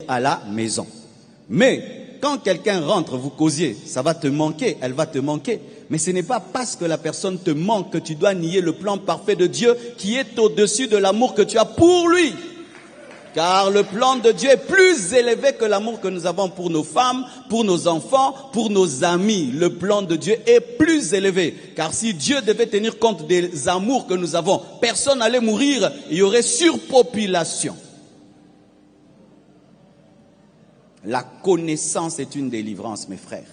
à la maison. Mais quand quelqu'un rentre, vous causiez, ça va te manquer, elle va te manquer. Mais ce n'est pas parce que la personne te manque que tu dois nier le plan parfait de Dieu qui est au-dessus de l'amour que tu as pour lui. Car le plan de Dieu est plus élevé que l'amour que nous avons pour nos femmes, pour nos enfants, pour nos amis. Le plan de Dieu est plus élevé. Car si Dieu devait tenir compte des amours que nous avons, personne n'allait mourir, il y aurait surpopulation. La connaissance est une délivrance, mes frères.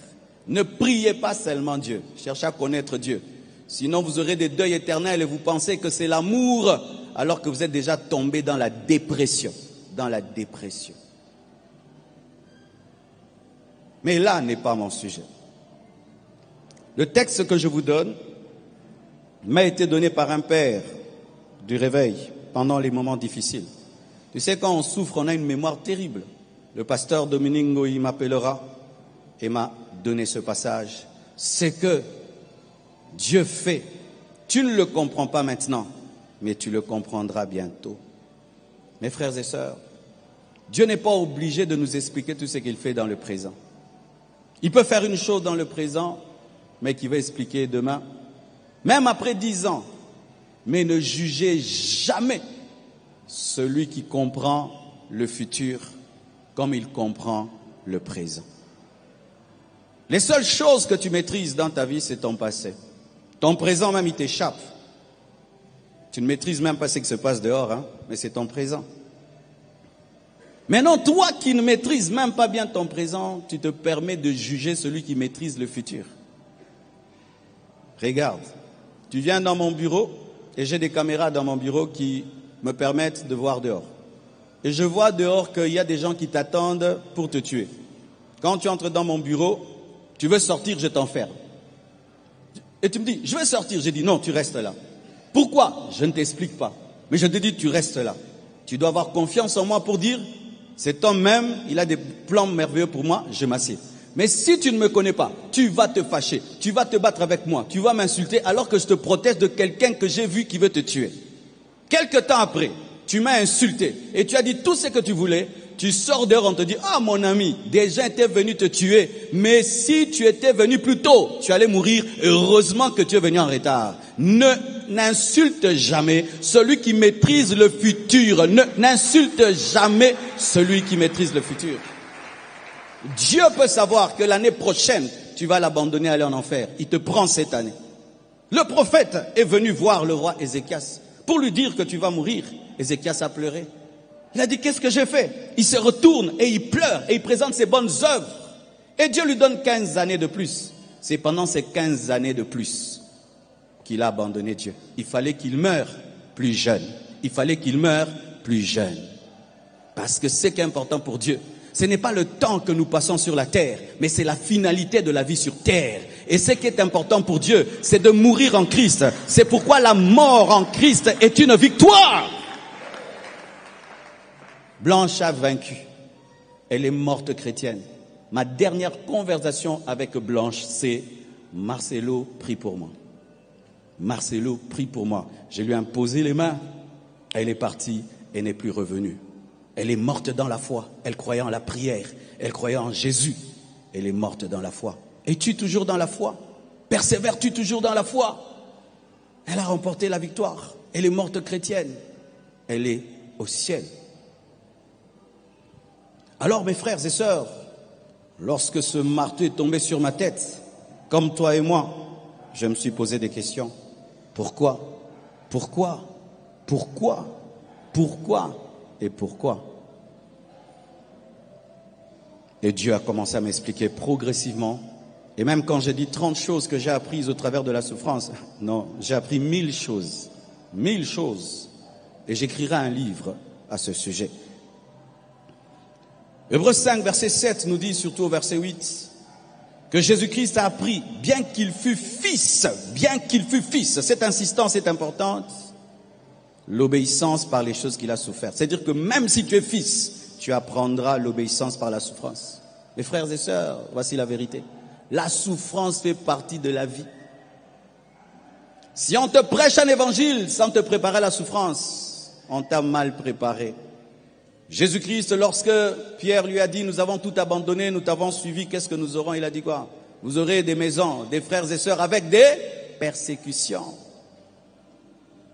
Ne priez pas seulement Dieu, cherchez à connaître Dieu. Sinon vous aurez des deuils éternels et vous pensez que c'est l'amour, alors que vous êtes déjà tombé dans la dépression. Dans la dépression. Mais là n'est pas mon sujet. Le texte que je vous donne m'a été donné par un père du réveil pendant les moments difficiles. Tu sais, quand on souffre, on a une mémoire terrible. Le pasteur Dominique Ngoï m'appellera et m'a donné ce passage. C'est que Dieu fait. Tu ne le comprends pas maintenant, mais tu le comprendras bientôt. Mes frères et sœurs, Dieu n'est pas obligé de nous expliquer tout ce qu'il fait dans le présent. Il peut faire une chose dans le présent, mais qu'il va expliquer demain, même après 10 ans. Mais ne jugez jamais celui qui comprend le futur comme il comprend le présent. Les seules choses que tu maîtrises dans ta vie, c'est ton passé. Ton présent même, il t'échappe. Tu ne maîtrises même pas ce qui se passe dehors, hein, mais c'est ton présent. Maintenant, toi qui ne maîtrises même pas bien ton présent, tu te permets de juger celui qui maîtrise le futur. Regarde, tu viens dans mon bureau et j'ai des caméras dans mon bureau qui me permettent de voir dehors. Et je vois dehors qu'il y a des gens qui t'attendent pour te tuer. Quand tu entres dans mon bureau, tu veux sortir, je t'enferme. Et tu me dis, je veux sortir. J'ai dit, non, tu restes là. Pourquoi? Je ne t'explique pas. Mais je te dis, tu restes là. Tu dois avoir confiance en moi pour dire, cet homme même, il a des plans merveilleux pour moi, je m'assieds. Mais si tu ne me connais pas, tu vas te fâcher, tu vas te battre avec moi, tu vas m'insulter alors que je te protège de quelqu'un que j'ai vu qui veut te tuer. Quelque temps après, tu m'as insulté et tu as dit tout ce que tu voulais. Tu sors dehors, on te dit, ah mon ami, des gens étaient venus te tuer, mais si tu étais venu plus tôt, tu allais mourir. Heureusement que tu es venu en retard. N'insulte jamais celui qui maîtrise le futur. N'insulte jamais celui qui maîtrise le futur. Dieu peut savoir que l'année prochaine, tu vas l'abandonner, aller en enfer. Il te prend cette année. Le prophète est venu voir le roi Ézéchias pour lui dire que tu vas mourir. Ézéchias a pleuré. Il a dit, qu'est-ce que j'ai fait? Il se retourne et il pleure et il présente ses bonnes œuvres. Et Dieu lui donne 15 années de plus. C'est pendant ces 15 années de plus qu'il a abandonné Dieu. Il fallait qu'il meure plus jeune. Il fallait qu'il meure plus jeune. Parce que ce qui est important pour Dieu, ce n'est pas le temps que nous passons sur la terre, mais c'est la finalité de la vie sur terre. Et ce qui est important pour Dieu, c'est de mourir en Christ. C'est pourquoi la mort en Christ est une victoire. Blanche a vaincu. Elle est morte chrétienne. Ma dernière conversation avec Blanche, c'est Marcelo, prie pour moi. Marcelo, prie pour moi. Je lui ai imposé les mains. Elle est partie et n'est plus revenue. Elle est morte dans la foi. Elle croyait en la prière. Elle croyait en Jésus. Elle est morte dans la foi. Es-tu toujours dans la foi? Persévères-tu toujours dans la foi? Elle a remporté la victoire. Elle est morte chrétienne. Elle est au ciel. Alors mes frères et sœurs, lorsque ce marteau est tombé sur ma tête, comme toi et moi, je me suis posé des questions. Pourquoi? Pourquoi? Pourquoi? Pourquoi? Et pourquoi? Et Dieu a commencé à m'expliquer progressivement. Et même quand j'ai dit 30 choses que j'ai apprises au travers de la souffrance, non, j'ai appris 1000 choses. 1000 choses. Et j'écrirai un livre à ce sujet. Hébreux 5, verset 7 nous dit, surtout au verset 8, que Jésus-Christ a appris, bien qu'il fût fils, cette insistance est importante, l'obéissance par les choses qu'il a souffert. C'est-à-dire que même si tu es fils, tu apprendras l'obéissance par la souffrance. Mes frères et sœurs, voici la vérité. La souffrance fait partie de la vie. Si on te prêche un évangile sans te préparer à la souffrance, on t'a mal préparé. Jésus-Christ, lorsque Pierre lui a dit, nous avons tout abandonné, nous t'avons suivi, qu'est-ce que nous aurons? Il a dit quoi? Vous aurez des maisons, des frères et sœurs avec des persécutions.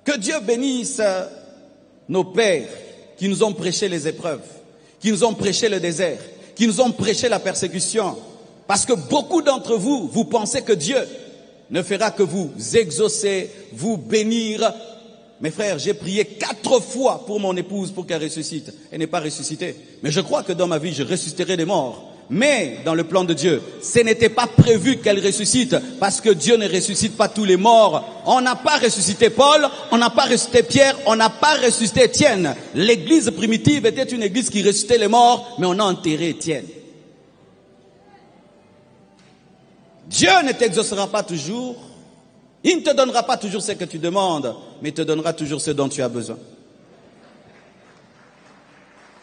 Que Dieu bénisse nos pères qui nous ont prêché les épreuves, qui nous ont prêché le désert, qui nous ont prêché la persécution. Parce que beaucoup d'entre vous, vous pensez que Dieu ne fera que vous exaucer, vous bénir. Mes frères, j'ai prié 4 fois pour mon épouse pour qu'elle ressuscite. Elle n'est pas ressuscitée. Mais je crois que dans ma vie, je ressusciterai des morts. Mais dans le plan de Dieu, ce n'était pas prévu qu'elle ressuscite parce que Dieu ne ressuscite pas tous les morts. On n'a pas ressuscité Paul, on n'a pas ressuscité Pierre, on n'a pas ressuscité Étienne. L'église primitive était une église qui ressuscitait les morts, mais on a enterré Étienne. Dieu ne t'exaucera pas toujours. Il ne te donnera pas toujours ce que tu demandes, mais il te donnera toujours ce dont tu as besoin.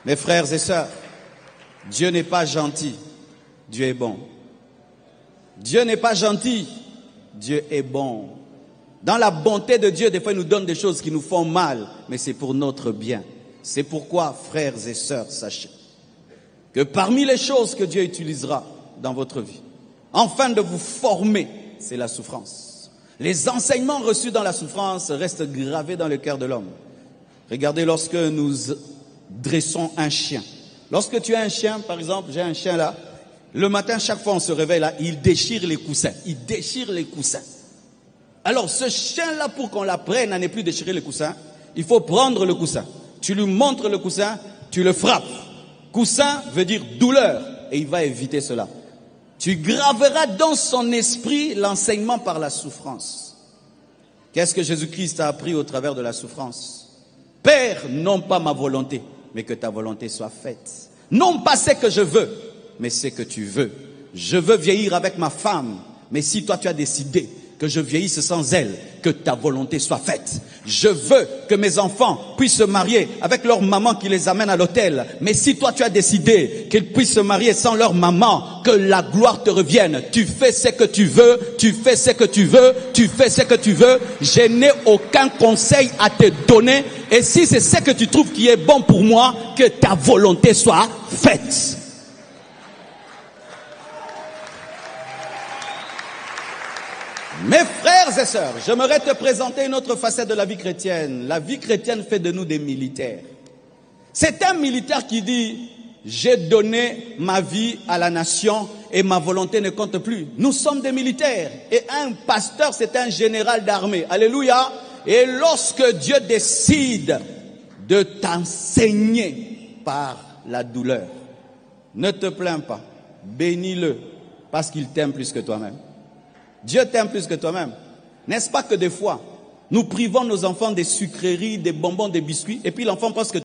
Mes frères et sœurs, Dieu n'est pas gentil, Dieu est bon. Dieu n'est pas gentil, Dieu est bon. Dans la bonté de Dieu, des fois il nous donne des choses qui nous font mal, mais c'est pour notre bien. C'est pourquoi, frères et sœurs, sachez que parmi les choses que Dieu utilisera dans votre vie, afin de vous former, c'est la souffrance. Les enseignements reçus dans la souffrance restent gravés dans le cœur de l'homme. Regardez lorsque nous dressons un chien. Lorsque tu as un chien, par exemple, j'ai un chien là, le matin, chaque fois on se réveille là, il déchire les coussins. Il déchire les coussins. Alors ce chien-là, pour qu'on l'apprenne à ne plus déchirer les coussins, il faut prendre le coussin. Tu lui montres le coussin, tu le frappes. Coussin veut dire douleur, et il va éviter cela. Tu graveras dans son esprit l'enseignement par la souffrance. Qu'est-ce que Jésus-Christ a appris au travers de la souffrance? Père, non pas ma volonté, mais que ta volonté soit faite. Non pas ce que je veux, mais ce que tu veux. Je veux vieillir avec ma femme, mais si toi tu as décidé que je vieillisse sans elle, que ta volonté soit faite. Je veux que mes enfants puissent se marier avec leur maman qui les amène à l'autel. Mais si toi tu as décidé qu'ils puissent se marier sans leur maman, que la gloire te revienne. Tu fais ce que tu veux, tu fais ce que tu veux, tu fais ce que tu veux. Je n'ai aucun conseil à te donner. Et si c'est ce que tu trouves qui est bon pour moi, que ta volonté soit faite. Mes frères et sœurs, j'aimerais te présenter une autre facette de la vie chrétienne. La vie chrétienne fait de nous des militaires. C'est un militaire qui dit, j'ai donné ma vie à la nation et ma volonté ne compte plus. Nous sommes des militaires. Et un pasteur, c'est un général d'armée. Alléluia. Et lorsque Dieu décide de t'enseigner par la douleur, ne te plains pas. Bénis-le parce qu'il t'aime plus que toi-même. Dieu t'aime plus que toi-même. N'est-ce pas que des fois, nous privons nos enfants des sucreries, des bonbons, des biscuits, et puis l'enfant pense que